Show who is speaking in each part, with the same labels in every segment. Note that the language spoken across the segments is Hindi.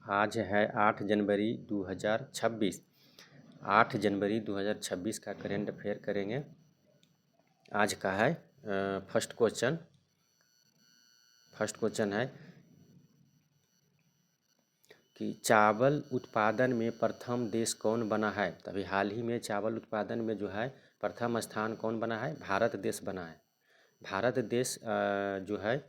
Speaker 1: आज है 8 जनवरी 2026। 8 जनवरी 2026 का करेंट अफेयर करेंगे। आज का है फर्स्ट क्वेश्चन है कि चावल उत्पादन में प्रथम देश कौन बना है। तभी हाल ही में चावल उत्पादन में जो है प्रथम स्थान कौन बना है, भारत देश बना है। भारत देश जो है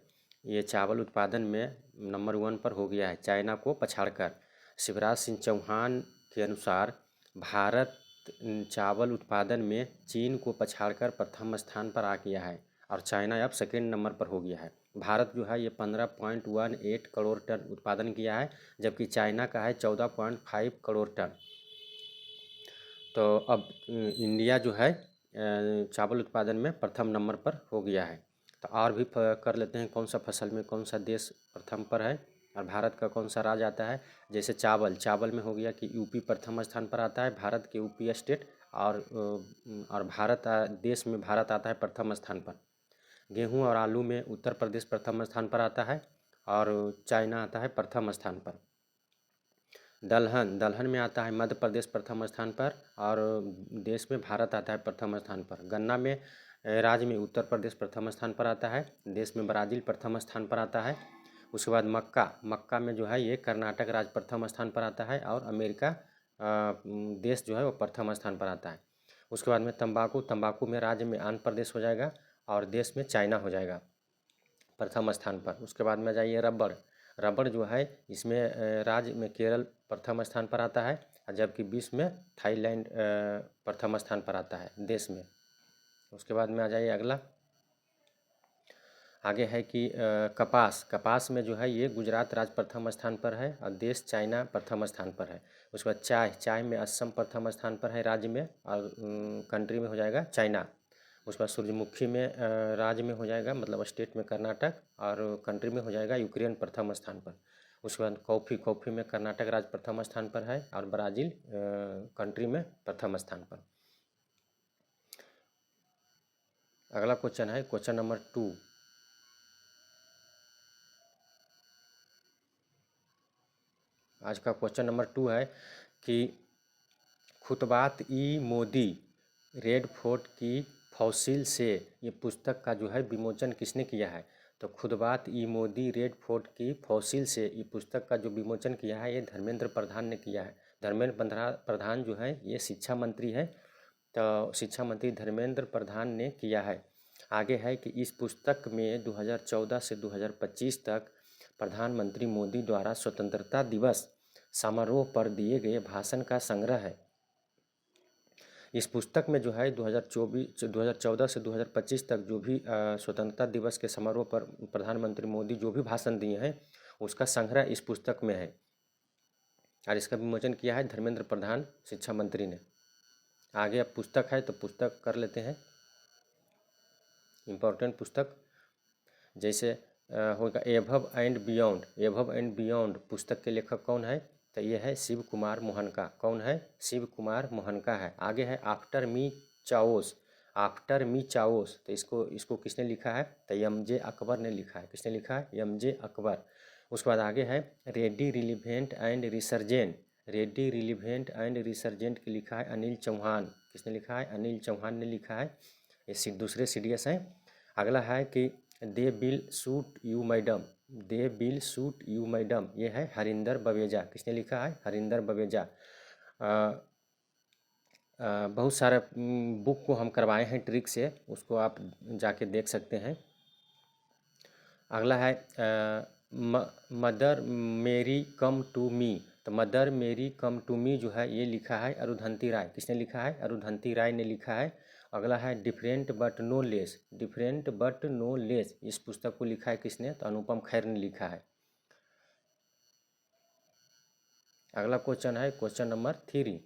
Speaker 1: ये चावल उत्पादन में नंबर 1 पर हो गया है, चाइना को पछाड़कर। शिवराज सिंह चौहान के अनुसार भारत चावल उत्पादन में चीन को पछाड़कर प्रथम स्थान पर आ गया है और चाइना अब सेकेंड नंबर पर हो गया है। भारत जो है ये 15.18 करोड़ टन उत्पादन किया है, जबकि चाइना का है 14.5 करोड़ टन। तो अब इंडिया जो है चावल उत्पादन में प्रथम नंबर पर हो गया है। तो और भी कर लेते हैं, कौन सा फसल में कौन सा देश प्रथम पर है और भारत का कौन सा राज्य आता है। जैसे चावल में हो गया कि यूपी प्रथम स्थान पर आता है, भारत के यूपी स्टेट, और भारत देश में भारत आता है प्रथम स्थान पर। गेहूं और आलू में उत्तर प्रदेश प्रथम स्थान पर आता है और चाइना आता है प्रथम स्थान पर। दलहन में आता है मध्य प्रदेश प्रथम स्थान पर और देश में भारत आता है प्रथम स्थान पर। गन्ना में राज्य में उत्तर प्रदेश प्रथम स्थान पर आता है, देश में ब्राज़ील प्रथम स्थान पर आता है। उसके बाद मक्का में जो है ये कर्नाटक राज्य प्रथम स्थान पर आता है और अमेरिका देश जो है वो प्रथम स्थान पर आता है। उसके बाद में तंबाकू में राज्य में आंध्र प्रदेश हो जाएगा और देश में चाइना हो जाएगा प्रथम स्थान पर। उसके बाद में जाइए रबड़ जो है इसमें राज्य में केरल प्रथम स्थान पर आता है, जबकि विश्व में थाईलैंड प्रथम स्थान पर आता है देश में। उसके बाद में आ जाइए अगला, आगे है कि कपास में जो है ये गुजरात राज्य प्रथम स्थान पर है और देश चाइना प्रथम स्थान पर है। उसके बाद चाय में असम प्रथम स्थान पर है राज्य में और कंट्री में हो जाएगा चाइना। उसके बाद सूरजमुखी में राज्य में हो जाएगा, मतलब स्टेट में कर्नाटक और कंट्री में हो जाएगा यूक्रेन प्रथम स्थान पर। उसके बाद कॉफ़ी में कर्नाटक राज्य प्रथम स्थान पर है और ब्राज़ील कंट्री में प्रथम स्थान पर। अगला क्वेश्चन है क्वेश्चन नंबर 2। आज का क्वेश्चन नंबर 2 है कि खुतबात-ई-मोदी रेड फोर्ट की फॉसिल से ये पुस्तक का जो है विमोचन किसने किया है। तो खुतबात-ई-मोदी रेड फोर्ट की फॉसिल से ये पुस्तक का जो विमोचन किया है ये धर्मेंद्र प्रधान ने किया है। धर्मेंद्र प्रधान जो है ये शिक्षा मंत्री है, तो शिक्षा मंत्री धर्मेंद्र प्रधान ने किया है। आगे है कि इस पुस्तक में 2014 से 2025 तक प्रधानमंत्री मोदी द्वारा स्वतंत्रता दिवस समारोह पर दिए गए भाषण का संग्रह है। इस पुस्तक में जो है 2014 से 2025 तक जो भी स्वतंत्रता दिवस के समारोह पर प्रधानमंत्री मोदी जो भी भाषण दिए हैं उसका संग्रह इस पुस्तक में है और इसका विमोचन किया है धर्मेंद्र प्रधान शिक्षा मंत्री ने। आगे अब पुस्तक है तो पुस्तक कर लेते हैं, इम्पोर्टेंट पुस्तक जैसे होगा एभव एंड बियॉन्ड पुस्तक के लेखक कौन है। तो ये है शिव कुमार मोहनका। कौन है, शिव कुमार मोहनका है। आगे है आफ्टर मी चाओस, तो इसको किसने लिखा है। तो एम.जे. अकबर ने लिखा है। किसने लिखा है, एम.जे. अकबर। उसके बाद आगे है रेडी रिलीवेंट एंड रिसर्जेंट की लिखा है अनिल चौहान। किसने लिखा है, अनिल चौहान ने लिखा है। ये दूसरे सीडीएस हैं। अगला है कि they will shoot you madam, ये है हरिंदर बवेजा। किसने लिखा है, हरिंदर बवेजा। बहुत सारे बुक को हम करवाए हैं ट्रिक से, उसको आप जाके देख सकते हैं। अगला है मदर मेरी कम टू मी, तो मदर मेरी कम टू मी जो है ये लिखा है अरुंधति राय। किसने लिखा है, अरुंधति राय ने लिखा है। अगला है डिफरेंट बट नो लेस, इस पुस्तक को लिखा है किसने, तो अनुपम खैर ने लिखा है। अगला क्वेश्चन है क्वेश्चन नंबर 3।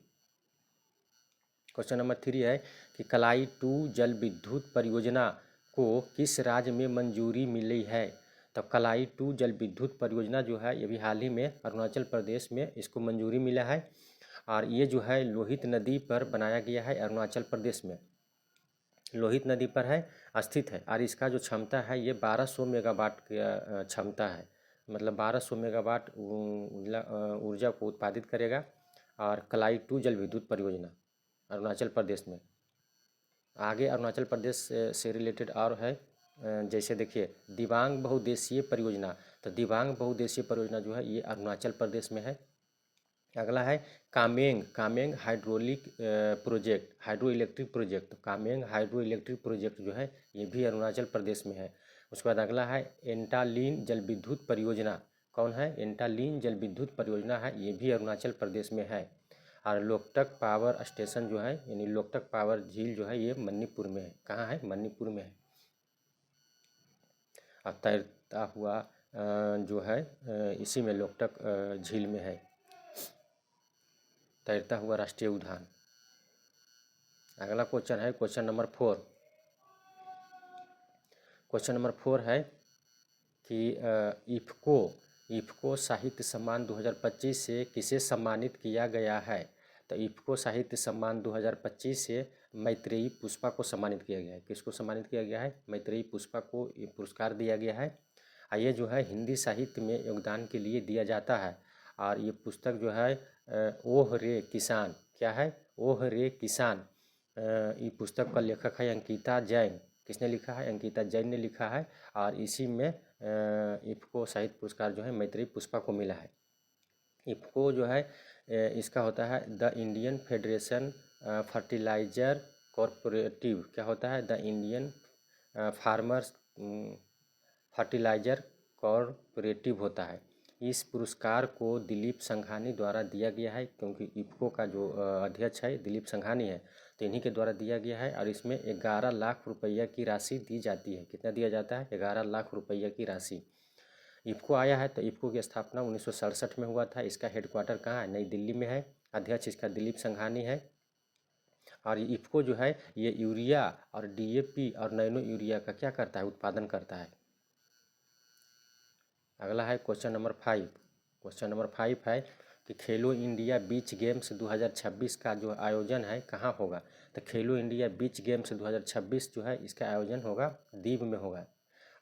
Speaker 1: क्वेश्चन नंबर 3 है कि कलाई 2 जल विद्युत परियोजना को किस राज्य में मंजूरी मिली है। तो कलाई 2 जल विद्युत परियोजना जो है ये भी हाल ही में अरुणाचल प्रदेश में इसको मंजूरी मिला है और ये जो है लोहित नदी पर बनाया गया है। अरुणाचल प्रदेश में लोहित नदी पर है, स्थित है और इसका जो क्षमता है ये 1200 मेगावाट की क्षमता है। मतलब 1200 मेगावाट ऊर्जा को उत्पादित करेगा। और कलाई 2 जल विद्युत परियोजना अरुणाचल प्रदेश में। आगे अरुणाचल प्रदेश से रिलेटेड और है, जैसे देखिए दिबांग बहुउद्देशीय परियोजना। तो दिबांग बहुउद्देशीय परियोजना जो है ये अरुणाचल प्रदेश में है। अगला है Kameng Kameng hydraulic project, hydro electric project. तो कामेंग हाइड्रो इलेक्ट्रिक प्रोजेक्ट जो है ये भी अरुणाचल प्रदेश में है। उसके बाद अगला है एंटालीन जल विद्युत परियोजना। कौन है? एंटालीन जल विद्युत परियोजना है, ये भी अरुणाचल प्रदेश में है। और लोकटक पावर स्टेशन जो है यानी लोकटक पावर झील जो है ये मणिपुर में है। कहाँ है? मणिपुर में है। और तैरता हुआ जो है इसी में लोकटक झील में है, तैरता हुआ राष्ट्रीय उद्यान। अगला क्वेश्चन है क्वेश्चन नंबर 4। क्वेश्चन नंबर 4 है कि इफ्को साहित्य सम्मान 2025 से किसे सम्मानित किया गया है? तो इफ्को साहित्य सम्मान 2025 से मैत्रेयी पुष्पा को सम्मानित किया गया है। किसको सम्मानित किया गया है? मैत्रेयी पुष्पा को ये पुरस्कार दिया गया है। ये जो है हिंदी साहित्य में योगदान के लिए दिया जाता है। और ये पुस्तक जो है ओह रे किसान, क्या है? ओह रे किसान। ये पुस्तक का लेखक है अंकिता जैन। किसने लिखा है? अंकिता जैन ने लिखा है। और इसी में इफ्को साहित्य पुरस्कार जो है मैत्रेयी पुष्पा को मिला है। इफ्को जो है इसका होता है the Indian federation fertiliser cooperative. क्या होता है? The Indian farmers fertiliser cooperative होता है। इस पुरस्कार को दिलीप संघानी द्वारा दिया गया है, क्योंकि इफ्को का जो अध्यक्ष है दिलीप संघानी है, तो इन्हीं के द्वारा दिया गया है। और इसमें 11 लाख रुपया की राशि दी जाती है। कितना दिया जाता है? 11 लाख रुपया की राशि। इफ्को आया है तो इफ्को की स्थापना 1967 में हुआ था। इसका हेडक्वार्टर कहाँ है? नई दिल्ली में है। अध्यक्ष इसका दिलीप संघानी है। और इफ्को जो है ये यूरिया और डीएपी और नैनो यूरिया का क्या करता है? उत्पादन करता है। अगला है क्वेश्चन नंबर 5। क्वेश्चन नंबर 5 है कि खेलो इंडिया बीच गेम्स 2026 का जो आयोजन है कहाँ होगा? तो खेलो इंडिया बीच गेम्स 2026 जो है इसका आयोजन होगा दीव में होगा।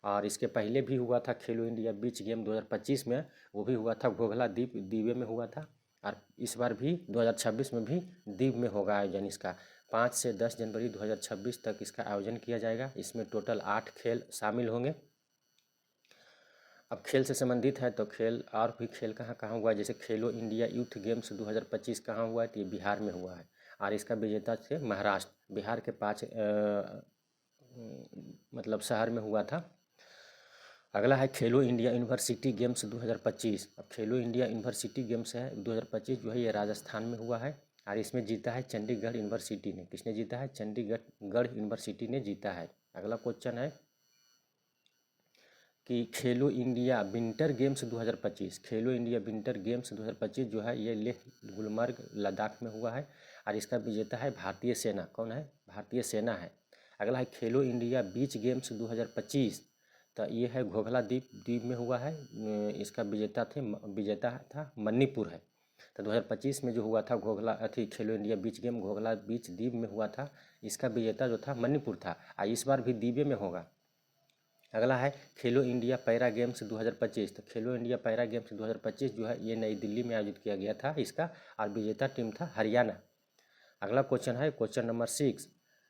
Speaker 1: और इसके पहले भी हुआ था खेलो इंडिया बीच गेम 2025 में, वो भी हुआ था घोघला दीवे में हुआ था। और इस बार भी 2026 में भी दीव में होगा आयोजन इसका। 5 से 10 जनवरी 2026 तक इसका आयोजन किया जाएगा। इसमें टोटल 8 खेल शामिल होंगे। अब खेल से संबंधित है तो खेल और भी खेल कहाँ कहाँ हुआ है, जैसे खेलो इंडिया यूथ गेम्स 2025 कहाँ हुआ है? तो ये बिहार में हुआ है। और इसका विजेता थे महाराष्ट्र। बिहार के 5 मतलब शहर में हुआ था। अगला है खेलो इंडिया यूनिवर्सिटी गेम्स 2025। अब खेलो इंडिया यूनिवर्सिटी गेम्स है 2025 जो है ये राजस्थान में हुआ है। और इसमें जीता है चंडीगढ़ यूनिवर्सिटी ने। किसने जीता है? चंडीगढ़ यूनिवर्सिटी ने जीता है। अगला क्वेश्चन है कि खेलो इंडिया विंटर गेम्स 2025। खेलो इंडिया विंटर गेम्स 2025 जो है ये लेह गुलमर्ग लद्दाख में हुआ है। और इसका विजेता है भारतीय सेना। कौन है? भारतीय सेना है। अगला है खेलो इंडिया बीच गेम्स 2025। तो ये है घोघला द्वीप में हुआ है। इसका विजेता था मणिपुर है। तो 2025 में जो हुआ था घोघला खेलो इंडिया बीच गेम घोघला बीच द्वीप में हुआ था। इसका विजेता जो था मणिपुर था। और इस बार भी द्वीप में होगा। अगला है खेलो इंडिया पैरा गेम्स 2025। तो खेलो इंडिया पैरा गेम्स 2025 जो है ये नई दिल्ली में आयोजित किया गया था इसका। और विजेता टीम था हरियाणा। अगला क्वेश्चन है क्वेश्चन नंबर 6।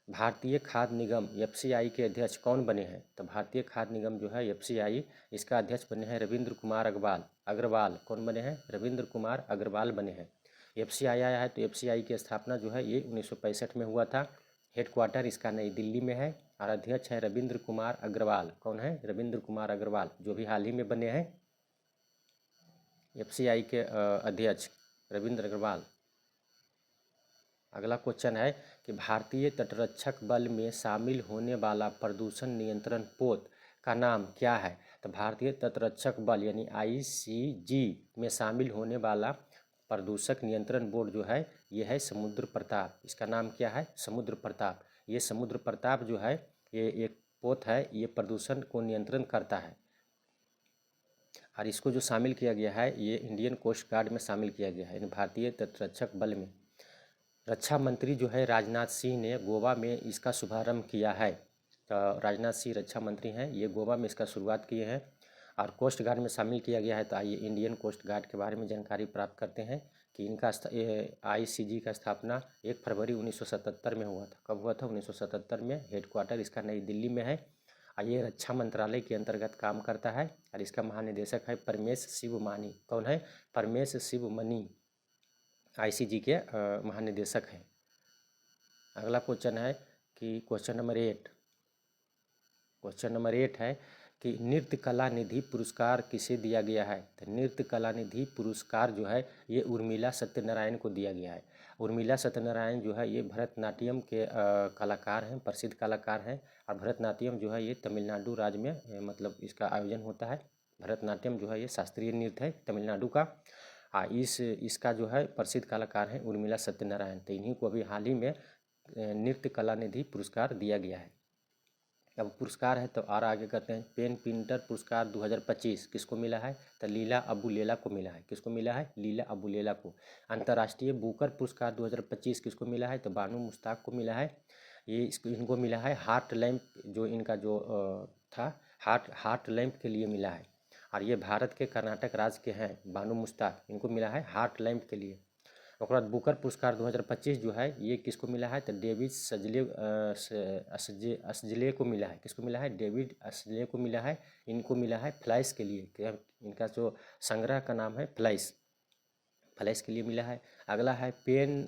Speaker 1: भारतीय खाद्य निगम एफसीआई के अध्यक्ष कौन बने हैं? तो भारतीय खाद्य निगम जो है एफसीआई इसका अध्यक्ष बने हैं रविंद्र कुमार अग्रवाल। कौन बने हैं? रविंद्र कुमार अग्रवाल बने हैं। एफसीआई आया है तो एफसीआई की स्थापना जो है ये 1965 में हुआ था। हेडक्वार्टर इसका नई दिल्ली में है। और अध्यक्ष है रविंद्र कुमार अग्रवाल। कौन है? रविंद्र कुमार अग्रवाल, जो भी हाल ही में बने हैं एफसीआई के अध्यक्ष रविंद्र अग्रवाल। अगला क्वेश्चन है कि भारतीय तटरक्षक बल में शामिल होने वाला प्रदूषण नियंत्रण पोत का नाम क्या है? तो भारतीय तटरक्षक बल यानी आईसीजी में शामिल होने वाला प्रदूषक नियंत्रण बोर्ड जो है ये है समुद्र प्रताप। इसका नाम क्या है? समुद्र प्रताप। ये समुद्र प्रताप जो है ये एक पोत है, ये प्रदूषण को नियंत्रण करता है। और इसको जो शामिल किया गया है ये इंडियन कोस्ट गार्ड में शामिल किया गया है, यानी भारतीय तटरक्षक बल में। रक्षा मंत्री जो है राजनाथ सिंह ने गोवा में इसका शुभारंभ किया है। तो राजनाथ सिंह रक्षा मंत्री हैं, ये गोवा में इसका शुरुआत किए हैं। और कोस्ट गार्ड में शामिल किया गया है। तो आइए इंडियन कोस्ट गार्ड के बारे में जानकारी प्राप्त करते हैं कि इनका ICG का स्थापना 1 फरवरी 1977 में हुआ था। कब हुआ था? 1977 में। हेडक्वार्टर इसका नई दिल्ली में है और ये रक्षा मंत्रालय के अंतर्गत काम करता है और इसका महानिदेशक है परमेश शिवमानी। कौन है? परमेश शिवमनी ICG के महानिदेशक हैं। अगला क्वेश्चन है कि क्वेश्चन नंबर 8 है कि नृत्य कला निधि पुरस्कार किसे दिया गया है? तो नृत्य कला निधि पुरस्कार जो है ये उर्मिला सत्यनारायण को दिया गया है। उर्मिला सत्यनारायण जो है ये भरतनाट्यम के कलाकार हैं, प्रसिद्ध कलाकार हैं। और भरतनाट्यम जो है ये तमिलनाडु राज्य में मतलब इसका आयोजन होता है। भरतनाट्यम जो है ये शास्त्रीय नृत्य है तमिलनाडु का। इसका जो है प्रसिद्ध कलाकार हैं उर्मिला सत्यनारायण। तो इन्हीं को अभी हाल ही में नृत्य कला निधि पुरस्कार दिया गया है। अब पुरस्कार है तो और आगे करते हैं। पेन पिंटर पुरस्कार 2025 किसको मिला है? तो लीला अबुलेला को मिला है। किसको मिला है? लीला अबुलेला को। अंतर्राष्ट्रीय बुकर पुरस्कार 2025 किसको मिला है? तो बानू मुश्ताक को मिला है। ये इनको मिला है हार्ट लैम्प, जो इनका जो था हार्ट लैम्प के लिए मिला है। और ये भारत के कर्नाटक राज्य के हैं बानू मुश्ताक, इनको मिला है हार्ट लैम्प के लिए। उसके बाद बुकर पुरस्कार 2025 जो है ये किसको मिला है? तो डेविड असजले को मिला है। किसको मिला है? डेविड असजले को मिला है। इनको मिला है फ्लाइस के लिए। इनका जो संग्रह का नाम है फ्लाइस के लिए मिला है। अगला है पेन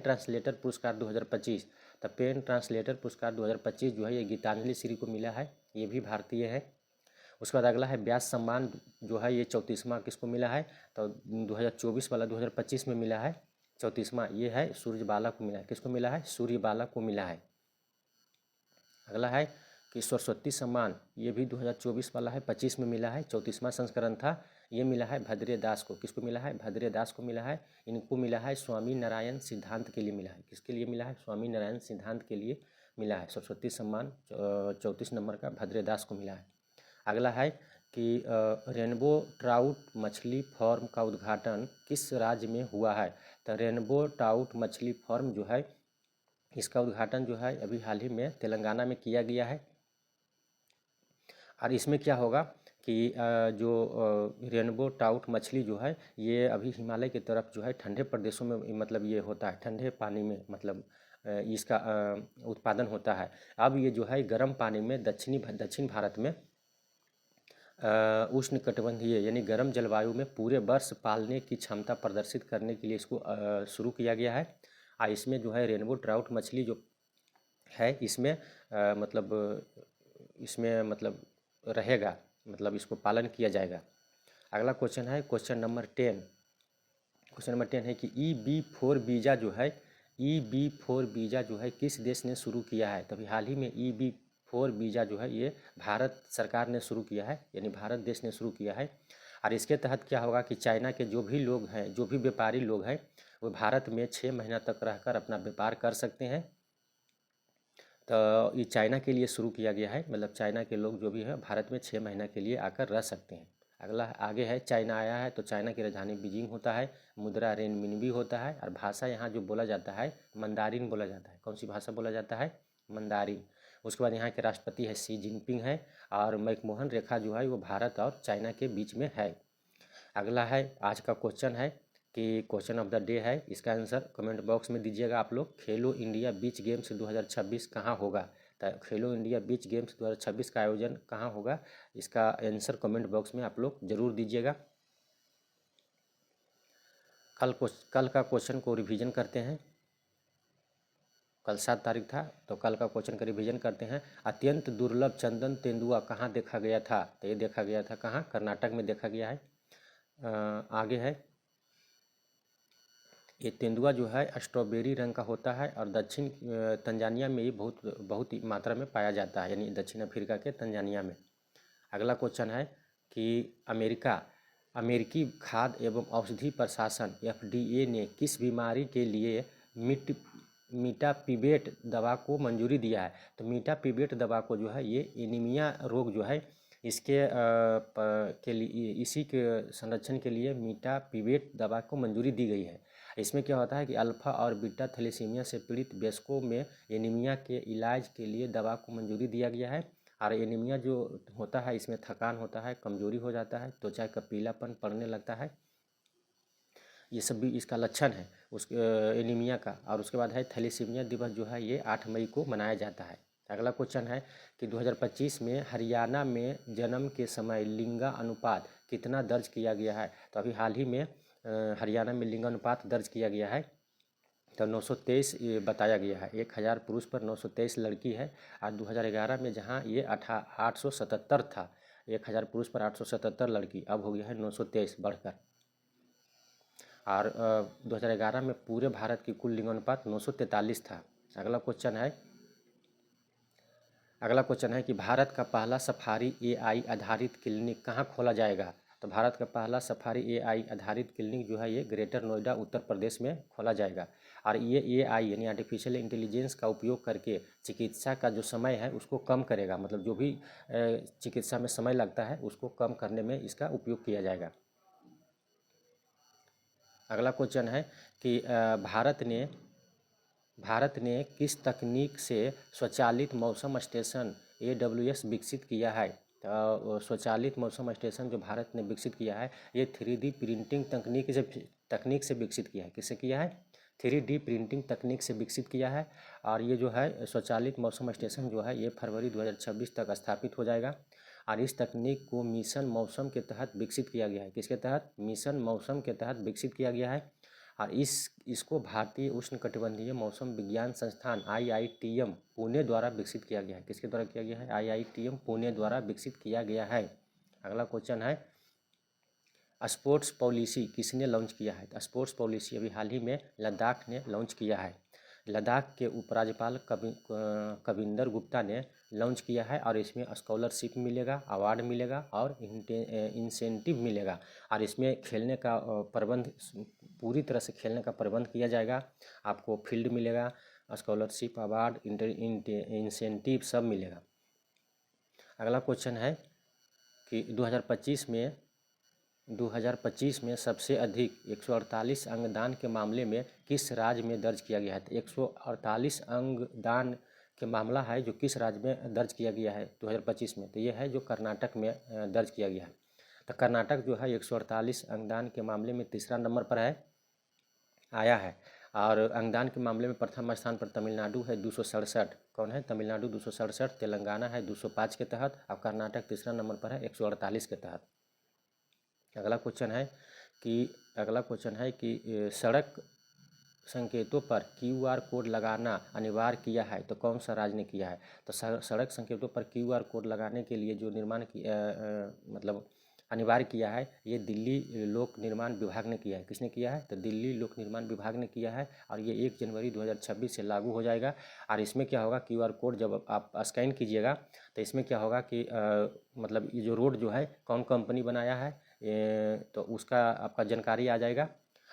Speaker 1: ट्रांसलेटर पुरस्कार 2025। तो पेन ट्रांसलेटर पुरस्कार 2025 जो है ये गीतांजलि श्री को मिला है, ये भी भारतीय है। उसके बाद अगला है व्यास सम्मान जो है ये 34वां किसको मिला है? तो 2024 वाला 2025 में मिला है 34वां, ये है सूर्यबाला को मिला है। किसको मिला है? सूर्यबाला को मिला है। अगला है कि सरस्वती सम्मान, ये भी 2024 वाला है, 25 में मिला है, 34वां संस्करण था। ये मिला है भद्रे दास को। किसको मिला है? भद्रे दास को मिला है। इनको मिला है स्वामी नारायण सिद्धांत के लिए मिला है। किसके लिए मिला है? स्वामी नारायण सिद्धांत के लिए मिला है। सरस्वती सम्मान 34 नंबर का भद्रे दास को मिला है। अगला है कि रेनबो ट्राउट मछली फार्म का उद्घाटन किस राज्य में हुआ है? तो रेनबो ट्राउट मछली फार्म जो है इसका उद्घाटन जो है अभी हाल ही में तेलंगाना में किया गया है। और इसमें क्या होगा कि जो रेनबो ट्राउट मछली जो है ये अभी हिमालय की तरफ जो है ठंडे प्रदेशों में मतलब ये होता है, ठंडे पानी में मतलब इसका उत्पादन होता है। अब ये जो है गर्म पानी में दक्षिण भारत में उष्णकटिबंधीय यानी गर्म जलवायु में पूरे वर्ष पालने की क्षमता प्रदर्शित करने के लिए इसको शुरू किया गया है। और इसमें जो है रेनबो ट्राउट मछली जो है इसमें मतलब रहेगा, मतलब इसको पालन किया जाएगा। अगला क्वेश्चन है क्वेश्चन नंबर 10। क्वेश्चन नंबर 10 है कि EB4 वीज़ा जो है EB4 वीज़ा जो है किस देश ने शुरू किया है? तभी हाल ही में EB4 वीज़ा जो है ये भारत सरकार ने शुरू किया है, यानी भारत देश ने शुरू किया है। और इसके तहत क्या होगा कि चाइना के जो भी लोग हैं, जो भी व्यापारी लोग हैं, वो भारत में 6 महीना तक रहकर अपना व्यापार कर सकते हैं। तो ये चाइना के लिए शुरू किया गया है, मतलब चाइना के लोग जो भी है भारत में 6 महीना के लिए आकर रह सकते हैं। अगला आगे है चाइना आया है तो चाइना की राजधानी बीजिंग होता है, मुद्रा रेनमिनबी होता है और भाषा यहाँ जो बोला जाता है मंदारिन बोला जाता है। कौन सी भाषा बोला जाता है? मंदारिन। उसके बाद यहाँ के राष्ट्रपति है शी जिनपिंग है और मैकमोहन रेखा जो है वो भारत और चाइना के बीच में है। अगला है आज का क्वेश्चन है कि क्वेश्चन ऑफ द डे है, इसका आंसर कमेंट बॉक्स में दीजिएगा आप लोग। खेलो इंडिया बीच गेम्स 2026 कहाँ होगा? तो खेलो इंडिया बीच गेम्स 2026 का आयोजन कहाँ होगा, इसका आंसर कमेंट बॉक्स में आप लोग जरूर दीजिएगा। कल का क्वेश्चन को रिवीजन करते हैं। कल 7 तारीख था तो कल का क्वेश्चन का रिवीजन करते हैं। अत्यंत दुर्लभ चंदन तेंदुआ कहाँ देखा गया था? तो ये देखा गया था कहाँ? कर्नाटक में देखा गया है। आगे है ये तेंदुआ जो है स्ट्रॉबेरी रंग का होता है और दक्षिण तंजानिया में ये बहुत ही मात्रा में पाया जाता है, यानी दक्षिण अफ्रीका के तंजानिया में। अगला क्वेश्चन है कि अमेरिकी खाद्य एवं औषधि प्रशासन FDA ने किस बीमारी के लिए मीटापिवेट दवा को मंजूरी दिया है? तो मीटापिवेट दवा को जो है ये एनीमिया रोग जो है इसके के लिए, इसी के संरक्षण के लिए मीटापिवेट दवा को मंजूरी दी गई है। इसमें क्या होता है कि अल्फ़ा और बीटा थैलेसीमिया से पीड़ित वयस्कों में एनीमिया के इलाज के लिए दवा को मंजूरी दिया गया है। और एनीमिया जो होता है इसमें थकान होता है, कमजोरी हो जाता है, त्वचा का पीलापन पड़ने लगता है। ये सब भी इसका लक्षण है उस एनीमिया का। और उसके बाद है थैलेसीमिया दिवस जो है ये 8 मई को मनाया जाता है। अगला क्वेश्चन है कि 2025 में हरियाणा में जन्म के समय लिंगानुपात कितना दर्ज किया गया है। तो अभी हाल ही में हरियाणा में लिंगानुपात दर्ज किया गया है, तो 923 ये बताया गया है। 1000 पुरुष पर 923 लड़की है। और 2011 में जहाँ ये 877 था, 1000 पुरुष पर 877 लड़की, अब हो गया है 923 बढ़कर। और 2011 में पूरे भारत की कुल लिंगानुपात 943 था। अगला क्वेश्चन है कि भारत का पहला सफारी एआई आधारित क्लिनिक कहाँ खोला जाएगा। तो भारत का पहला सफारी एआई आधारित क्लिनिक जो है ये ग्रेटर नोएडा उत्तर प्रदेश में खोला जाएगा। और ये एआई यानी आर्टिफिशियल इंटेलिजेंस का उपयोग करके चिकित्सा का जो समय है उसको कम करेगा, मतलब जो भी चिकित्सा में समय लगता है उसको कम करने में इसका उपयोग किया जाएगा। अगला क्वेश्चन है कि भारत ने किस तकनीक से स्वचालित मौसम स्टेशन AWS विकसित किया है। तो स्वचालित मौसम स्टेशन जो भारत ने विकसित किया है ये 3D प्रिंटिंग तकनीक से विकसित किया है। किससे किया है? 3D प्रिंटिंग तकनीक से विकसित किया है। और ये जो है स्वचालित मौसम स्टेशन जो है ये फरवरी 2026 तक स्थापित हो जाएगा। और इस तकनीक को मिशन मौसम के तहत विकसित किया गया है। किसके तहत? मिशन मौसम के तहत विकसित किया गया है। और इसको भारतीय उष्णकटिबंधीय मौसम विज्ञान संस्थान IITM पुणे द्वारा विकसित किया गया है। किसके द्वारा किया गया है? IITM पुणे द्वारा विकसित किया गया है। अगला क्वेश्चन है स्पोर्ट्स पॉलिसी किसने लॉन्च किया है। तो स्पोर्ट्स पॉलिसी अभी हाल ही में लद्दाख ने लॉन्च किया है। लद्दाख के उपराज्यपाल कविंदर गुप्ता ने लॉन्च किया है। और इसमें स्कॉलरशिप मिलेगा, अवार्ड मिलेगा और इंसेंटिव मिलेगा। और इसमें खेलने का प्रबंध पूरी तरह से खेलने का प्रबंध किया जाएगा। आपको फील्ड मिलेगा, स्कॉलरशिप, अवार्ड, इंसेंटिव सब मिलेगा। अगला क्वेश्चन है कि 2025 में सबसे अधिक 148 अंगदान के मामले में किस राज्य में दर्ज किया गया है। तो 148 अंगदान के मामला है जो किस राज्य में दर्ज किया गया है 2025 में। तो ये है जो कर्नाटक में दर्ज किया गया है। तो कर्नाटक जो है 148 अंगदान के मामले में तीसरा नंबर पर आया है। और अंगदान के मामले में प्रथम स्थान पर तमिलनाडु है 267। कौन है? तमिलनाडु 267, तेलंगाना है 205 के तहत, और कर्नाटक तीसरा नंबर पर है 148 के तहत। अगला क्वेश्चन है कि सड़क संकेतों पर QR कोड लगाना अनिवार्य किया है। तो कौन सा राज्य ने किया है? तो सड़क संकेतों पर QR कोड लगाने के लिए जो मतलब अनिवार्य किया है ये दिल्ली लोक निर्माण विभाग ने किया है। किसने किया है? तो दिल्ली लोक निर्माण विभाग ने किया है। और ये 1 जनवरी 2026 से लागू हो जाएगा। और इसमें क्या होगा, QR कोड जब आप स्कैन कीजिएगा तो इसमें क्या होगा कि मतलब ये जो रोड जो है कौन कंपनी बनाया है तो उसका आपका जानकारी आ जाएगा।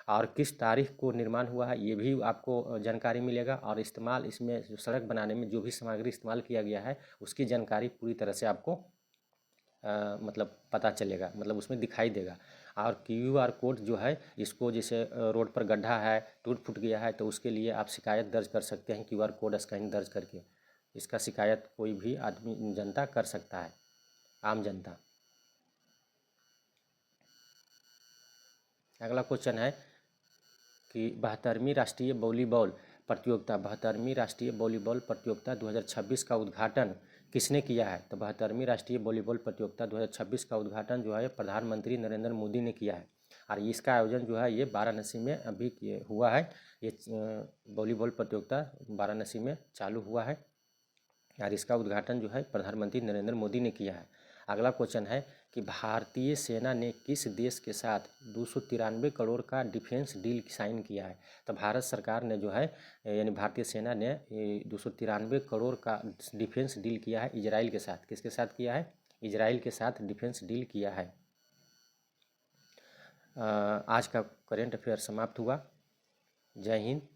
Speaker 1: और किस तारीख को निर्माण हुआ है ये भी आपको जानकारी मिलेगा। और इस्तेमाल इसमें जो सड़क बनाने में जो भी सामग्री इस्तेमाल किया गया है उसकी जानकारी पूरी तरह से आपको मतलब पता चलेगा, मतलब उसमें दिखाई देगा। और QR कोड जो है इसको जैसे रोड पर गड्ढा है, टूट फूट गया है, तो उसके लिए आप शिकायत दर्ज कर सकते हैं QR कोड स्कैन दर्ज करके। इसका शिकायत कोई भी आदमी जनता कर सकता है, आम जनता। अगला क्वेश्चन है कि 72वीं राष्ट्रीय वॉलीबॉल प्रतियोगिता 2026 का उद्घाटन किसने किया है। तो 72वीं राष्ट्रीय वॉलीबॉल प्रतियोगिता 2026 का उद्घाटन जो है प्रधानमंत्री नरेंद्र मोदी ने किया है। और इसका आयोजन जो है ये वाराणसी में अभी हुआ है। ये वॉलीबॉल प्रतियोगिता वाराणसी में चालू हुआ है। और इसका उद्घाटन जो है प्रधानमंत्री नरेंद्र मोदी ने किया है। अगला क्वेश्चन है कि भारतीय सेना ने किस देश के साथ 293 करोड़ का डिफेंस डील साइन किया है। तो भारत सरकार ने जो है यानी भारतीय सेना ने 293 करोड़ का डिफेंस डील किया है इजराइल के साथ। किसके साथ किया है? इजराइल के साथ डिफेंस डील किया है। आज का करेंट अफेयर समाप्त हुआ। जय हिंद,